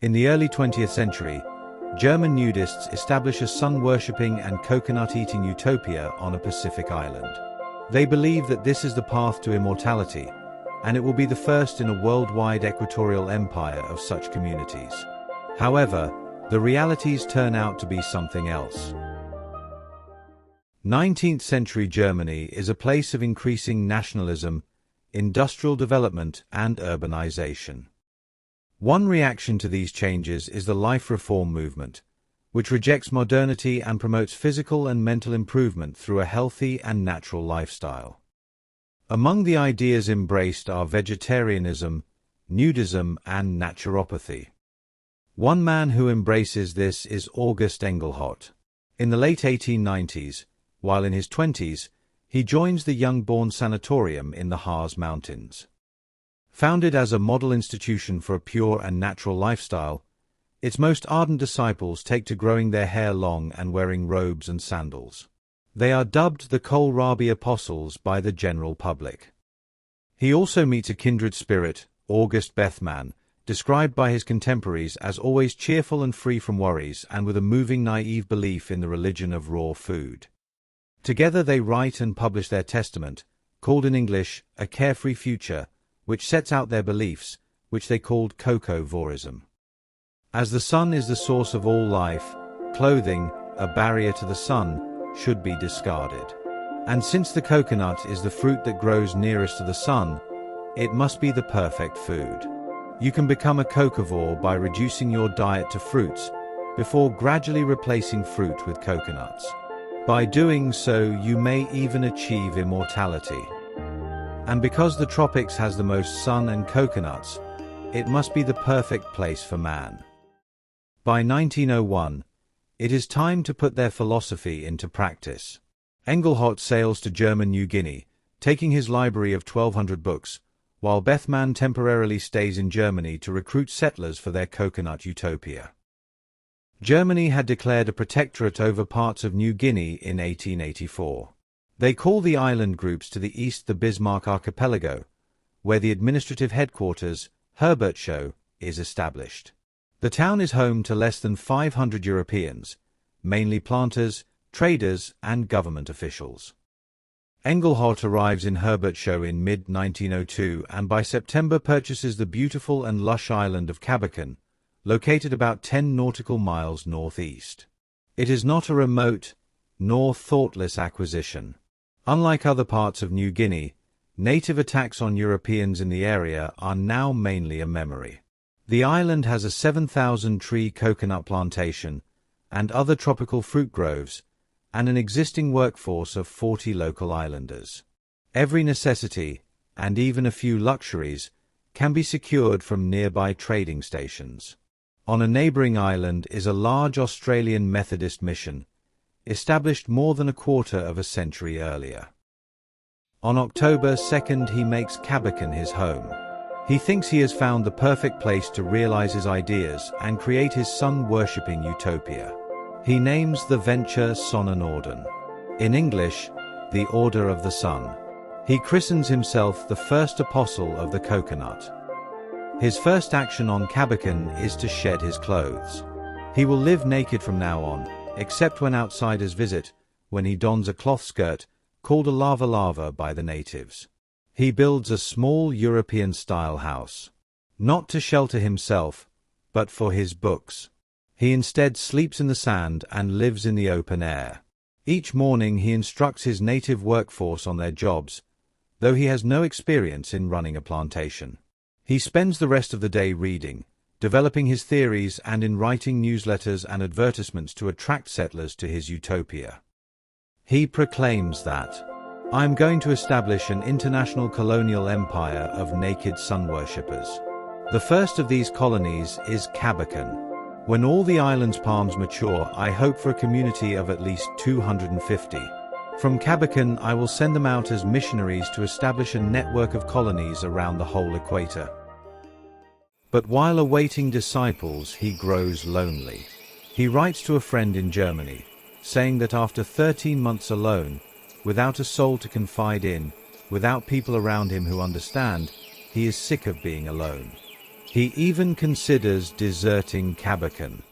In the early 20th century, German nudists establish a sun-worshipping and coconut-eating utopia on a Pacific island. They believe that this is the path to immortality, and it will be the first in a worldwide equatorial empire of such communities. However, the realities turn out to be something else. 19th century Germany is a place of increasing nationalism, industrial development, and urbanization. One reaction to these changes is the life reform movement, which rejects modernity and promotes physical and mental improvement through a healthy and natural lifestyle. Among the ideas embraced are vegetarianism, nudism, and naturopathy. One man who embraces this is August Engelhardt. In the late 1890s, while in his 20s, he joins the Young-Born Sanatorium in the Harz Mountains. Founded as a model institution for a pure and natural lifestyle, its most ardent disciples take to growing their hair long and wearing robes and sandals. They are dubbed the Kohlrabi Apostles by the general public. He also meets a kindred spirit, August Bethmann, described by his contemporaries as always cheerful and free from worries and with a moving naive belief in the religion of raw food. Together they write and publish their testament, called in English A Carefree Future, which sets out their beliefs, which they called coco-vorism. As the sun is the source of all life, clothing, a barrier to the sun, should be discarded. And since the coconut is the fruit that grows nearest to the sun, it must be the perfect food. You can become a cocovore by reducing your diet to fruits, before gradually replacing fruit with coconuts. By doing so, you may even achieve immortality. And because the tropics has the most sun and coconuts, it must be the perfect place for man. By 1901, it is time to put their philosophy into practice. Engelhardt sails to German New Guinea, taking his library of 1,200 books, while Bethmann temporarily stays in Germany to recruit settlers for their coconut utopia. Germany had declared a protectorate over parts of New Guinea in 1884. They call the island groups to the east the Bismarck Archipelago, where the administrative headquarters, Herbertshow, is established. The town is home to less than 500 Europeans, mainly planters, traders, and government officials. Engelhardt arrives in Herbertshow in mid-1902 and by September purchases the beautiful and lush island of Kabakon, located about 10 nautical miles northeast. It is not a remote, nor thoughtless acquisition. Unlike other parts of New Guinea, native attacks on Europeans in the area are now mainly a memory. The island has a 7,000-tree coconut plantation and other tropical fruit groves, and an existing workforce of 40 local islanders. Every necessity, and even a few luxuries, can be secured from nearby trading stations. On a neighboring island is a large Australian Methodist mission, established more than a quarter of a century earlier. On October 2nd, he makes Kabakon his home. He thinks he has found the perfect place to realize his ideas and create his sun-worshipping utopia. He names the venture Sonnenorden. In English, the Order of the Sun. He christens himself the first apostle of the coconut. His first action on Kabakon is to shed his clothes. He will live naked from now on, except when outsiders visit, when he dons a cloth skirt, called a lava by the natives. He builds a small European-style house, not to shelter himself, but for his books. He instead sleeps in the sand and lives in the open air. Each morning he instructs his native workforce on their jobs, though he has no experience in running a plantation. He spends the rest of the day reading, developing his theories and in writing newsletters and advertisements to attract settlers to his utopia. He proclaims that, "I am going to establish an international colonial empire of naked sun worshippers." The first of these colonies is Kabakon. When all the island's palms mature, I hope for a community of at least 250. From Kabakon, I will send them out as missionaries to establish a network of colonies around the whole equator. But while awaiting disciples, he grows lonely. He writes to a friend in Germany, saying that after 13 months alone, without a soul to confide in, without people around him who understand, he is sick of being alone. He even considers deserting Kabakon.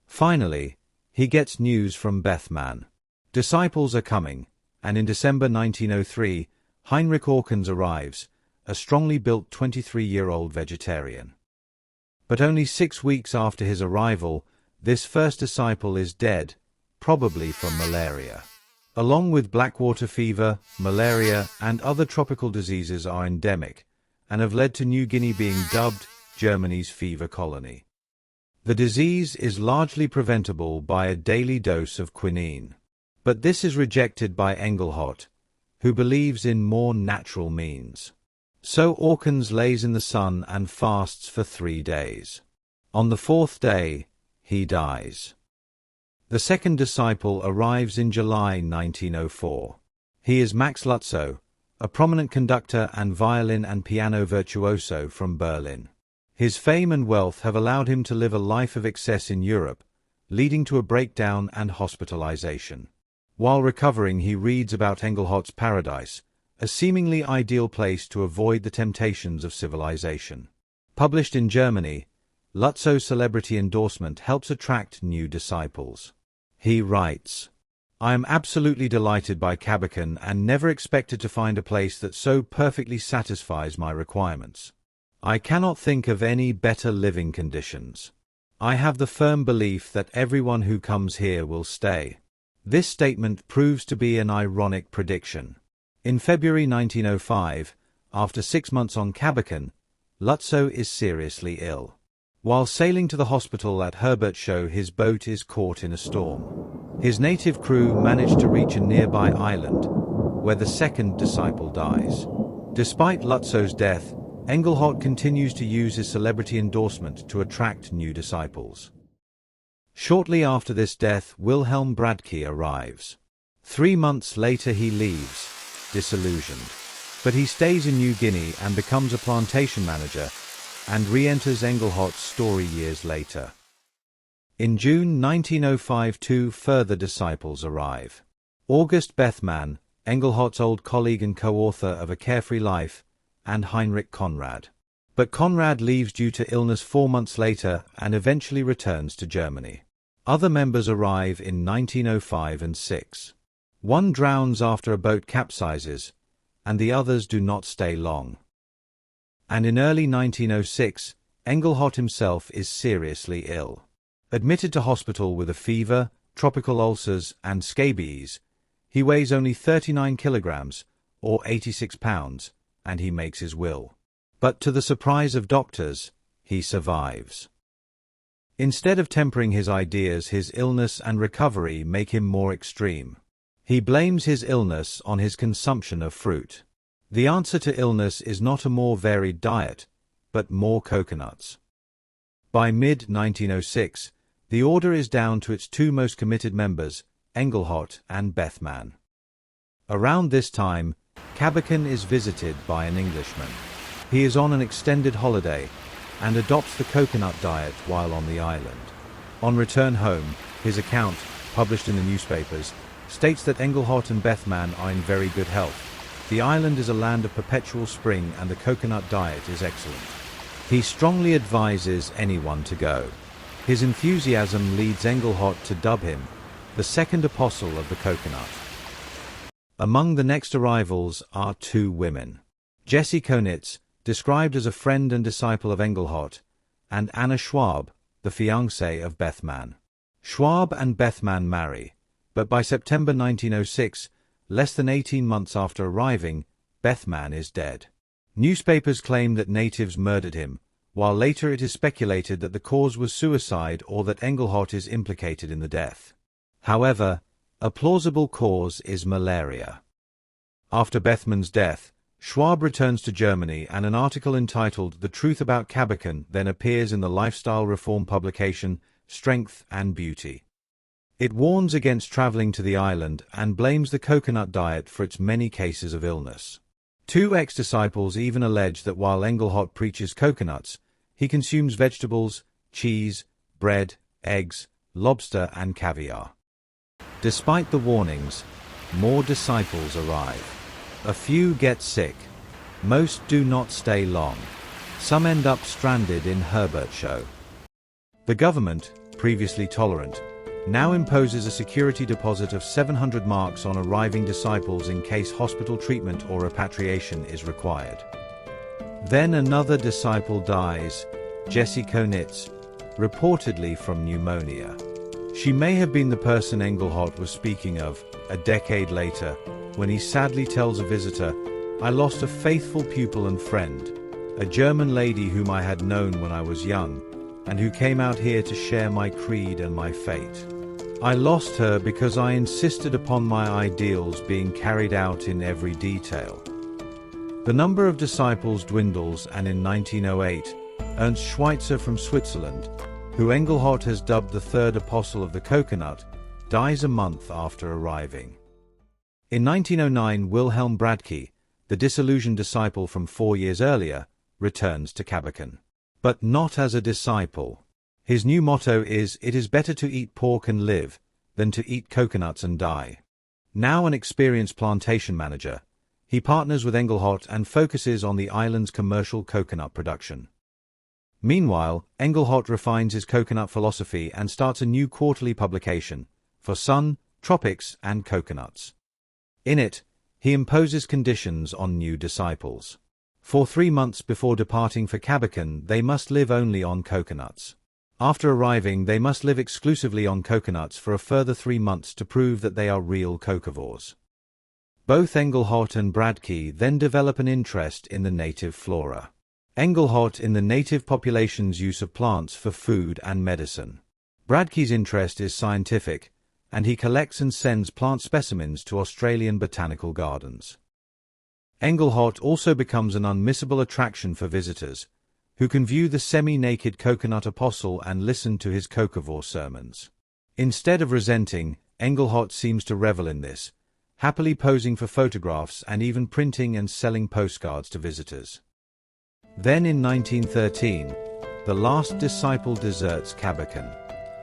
Finally, he gets news from Bethmann. Disciples are coming, and in December 1903, Heinrich Orkans arrives, a strongly built 23-year-old vegetarian. But only 6 weeks after his arrival, this first disciple is dead, probably from malaria. Along with blackwater fever, malaria, and other tropical diseases are endemic, and have led to New Guinea being dubbed Germany's fever colony. The disease is largely preventable by a daily dose of quinine. But this is rejected by Engelhardt, who believes in more natural means. So Orkans lays in the sun and fasts for 3 days. On the 4th day, he dies. The second disciple arrives in July 1904. He is Max Lutzow, a prominent conductor and violin and piano virtuoso from Berlin. His fame and wealth have allowed him to live a life of excess in Europe, leading to a breakdown and hospitalization. While recovering, he reads about Engelhardt's paradise, a seemingly ideal place to avoid the temptations of civilization. Published in Germany, Lutzow's celebrity endorsement helps attract new disciples. He writes, "I am absolutely delighted by Kabakon and never expected to find a place that so perfectly satisfies my requirements. I cannot think of any better living conditions. I have the firm belief that everyone who comes here will stay." This statement proves to be an ironic prediction. In February 1905, after 6 months on Kabakon, Lutzow is seriously ill. While sailing to the hospital at Herbertshow, his boat is caught in a storm. His native crew manage to reach a nearby island, where the second disciple dies. Despite Lutzow's death, Engelhardt continues to use his celebrity endorsement to attract new disciples. Shortly after this death, Wilhelm Bradtke arrives. 3 months later he leaves, disillusioned. But he stays in New Guinea and becomes a plantation manager, and re-enters Engelhardt's story years later. In June 1905, 2 further disciples arrive. August Bethmann, Engelhardt's old colleague and co-author of A Carefree Life, and Heinrich Conrad. But Conrad leaves due to illness 4 months later and eventually returns to Germany. Other members arrive in 1905 and 6. One drowns after a boat capsizes, and the others do not stay long. And in early 1906, Engelhardt himself is seriously ill. Admitted to hospital with a fever, tropical ulcers, and scabies, he weighs only 39 kilograms, or 86 pounds, and he makes his will. But to the surprise of doctors, he survives. Instead of tempering his ideas, his illness and recovery make him more extreme. He blames his illness on his consumption of fruit. The answer to illness is not a more varied diet, but more coconuts. By mid-1906, the order is down to its 2 most committed members, Engelhardt and Bethmann. Around this time, Kabakon is visited by an Englishman. He is on an extended holiday and adopts the coconut diet while on the island. On return home, his account, published in the newspapers, states that Engelhardt and Bethmann are in very good health. The island is a land of perpetual spring and the coconut diet is excellent. He strongly advises anyone to go. His enthusiasm leads Engelhardt to dub him the second apostle of the coconut. Among the next arrivals are 2 women. Jessie Konitz, described as a friend and disciple of Engelhardt, and Anna Schwab, the fiancée of Bethmann. Schwab and Bethmann marry, but by September 1906, less than 18 months after arriving, Bethmann is dead. Newspapers claim that natives murdered him, while later it is speculated that the cause was suicide or that Engelhardt is implicated in the death. However, a plausible cause is malaria. After Bethmann's death, Schwab returns to Germany, and an article entitled The Truth About Kabakon then appears in the lifestyle reform publication Strength and Beauty. It warns against traveling to the island and blames the coconut diet for its many cases of illness. 2 ex-disciples even allege that while Engelhardt preaches coconuts, he consumes vegetables, cheese, bread, eggs, lobster and caviar. Despite the warnings, more disciples arrive. A few get sick. Most do not stay long. Some end up stranded in Herbert Show. The government, previously tolerant, now imposes a security deposit of 700 marks on arriving disciples in case hospital treatment or repatriation is required. Then another disciple dies, Jessie Konitz, reportedly from pneumonia. She may have been the person Engelhardt was speaking of a decade later, when he sadly tells a visitor, "I lost a faithful pupil and friend, a German lady whom I had known when I was young, and who came out here to share my creed and my fate. I lost her because I insisted upon my ideals being carried out in every detail." The number of disciples dwindles, and in 1908, Ernst Schweitzer from Switzerland, who Engelhardt has dubbed the third apostle of the coconut, dies a month after arriving. In 1909, Wilhelm Bradtke, the disillusioned disciple from 4 years earlier, returns to Kabakon. But not as a disciple. His new motto is, "It is better to eat pork and live, than to eat coconuts and die." Now an experienced plantation manager, he partners with Engelhardt and focuses on the island's commercial coconut production. Meanwhile, Engelhardt refines his coconut philosophy and starts a new quarterly publication, For Sun, Tropics, and Coconuts. In it, he imposes conditions on new disciples. For 3 months before departing for Kabakon, they must live only on coconuts. After arriving, they must live exclusively on coconuts for a further 3 months to prove that they are real cocovores. Both Engelhardt and Bradtke then develop an interest in the native flora. Engelhardt in the native population's use of plants for food and medicine. Bradtke's interest is scientific, and he collects and sends plant specimens to Australian botanical gardens. Engelhardt also becomes an unmissable attraction for visitors, who can view the semi-naked coconut apostle and listen to his cocovore sermons. Instead of resenting, Engelhardt seems to revel in this, happily posing for photographs and even printing and selling postcards to visitors. Then in 1913, the last disciple deserts Kabakon.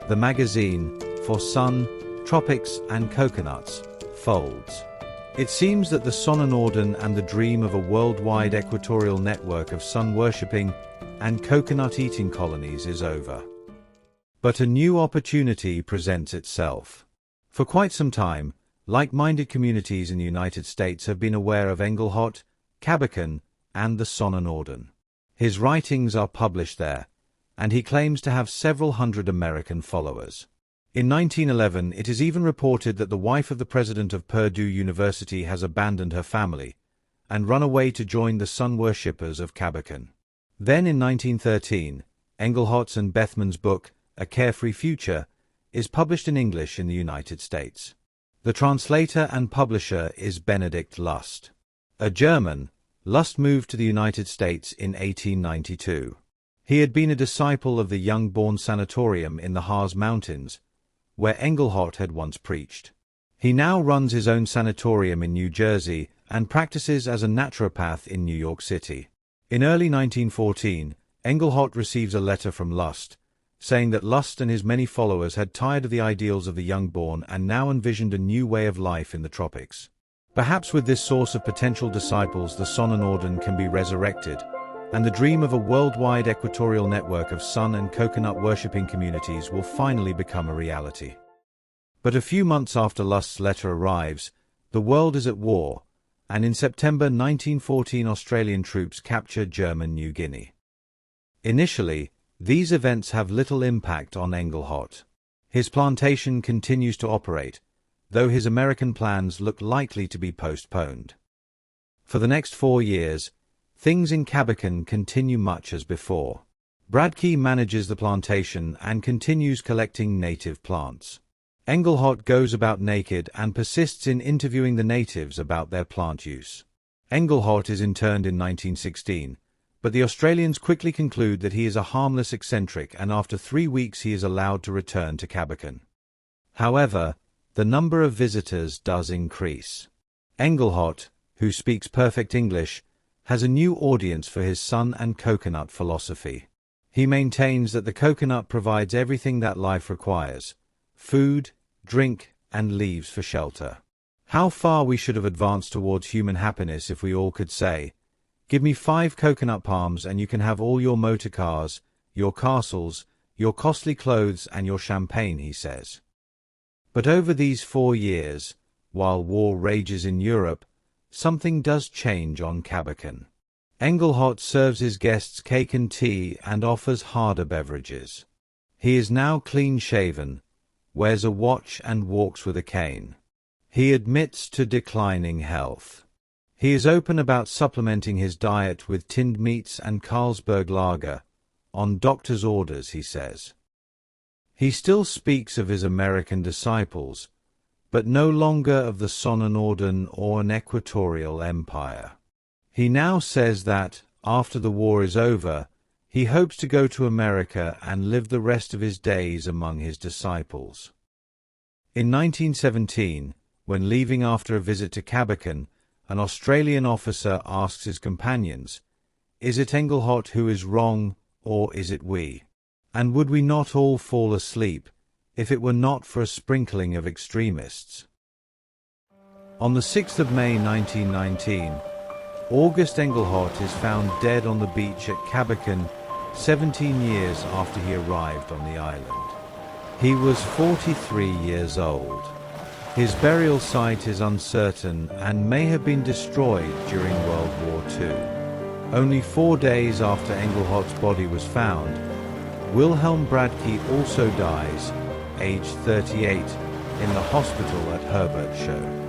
The magazine, For Sun, Tropics, and Coconuts, folds. It seems that the Sonnenorden and the dream of a worldwide equatorial network of sun-worshipping and coconut-eating colonies is over. But a new opportunity presents itself. For quite some time, like-minded communities in the United States have been aware of Engelhardt, Kabakon, and the Sonnenorden. His writings are published there, and he claims to have several hundred American followers. In 1911, it is even reported that the wife of the president of Purdue University has abandoned her family and run away to join the sun worshippers of Kabakon. Then in 1913, Engelhardt's and Bethman's book, A Carefree Future, is published in English in the United States. The translator and publisher is Benedict Lust. A German, Lust moved to the United States in 1892. He had been a disciple of the Young-Born Sanatorium in the Harz Mountains, where Engelhardt had once preached. He now runs his own sanatorium in New Jersey and practices as a naturopath in New York City. In early 1914, Engelhardt receives a letter from Lust, saying that Lust and his many followers had tired of the ideals of the young-born and now envisioned a new way of life in the tropics. Perhaps with this source of potential disciples, the Sonnenorden can be resurrected, and the dream of a worldwide equatorial network of sun and coconut worshipping communities will finally become a reality. But a few months after Lust's letter arrives, the world is at war, and in September 1914 Australian troops capture German New Guinea. Initially, these events have little impact on Engelhardt. His plantation continues to operate, though his American plans look likely to be postponed. For the next 4 years, things in Kabakon continue much as before. Bradtke manages the plantation and continues collecting native plants. Engelhardt goes about naked and persists in interviewing the natives about their plant use. Engelhardt is interned in 1916, but the Australians quickly conclude that he is a harmless eccentric, and after 3 weeks he is allowed to return to Kabakon. However, the number of visitors does increase. Engelhardt, who speaks perfect English, has a new audience for his sun and coconut philosophy. He maintains that the coconut provides everything that life requires: food, drink, and leaves for shelter. How far we should have advanced towards human happiness if we all could say, Give me 5 coconut palms and you can have all your motor cars, your castles, your costly clothes and your champagne, he says. But over these 4 years, while war rages in Europe, something does change on Kabakon. Engelhardt serves his guests cake and tea and offers harder beverages. He is now clean-shaven, wears a watch and walks with a cane. He admits to declining health. He is open about supplementing his diet with tinned meats and Carlsberg lager, on doctor's orders, he says. He still speaks of his American disciples, but no longer of the Sonnenorden or an equatorial empire. He now says that, after the war is over, he hopes to go to America and live the rest of his days among his disciples. In 1917, when leaving after a visit to Kabakon, an Australian officer asks his companions, "Is it Engelhardt who is wrong, or is it we? And would we not all fall asleep, if it were not for a sprinkling of extremists?" On the 6th of May 1919, August Engelhardt is found dead on the beach at Kabakon 17 years after he arrived on the island. He was 43 years old. His burial site is uncertain and may have been destroyed during World War II. Only 4 days after Engelhardt's body was found, Wilhelm Bradtke also dies, aged 38, in the hospital at Herbertshow.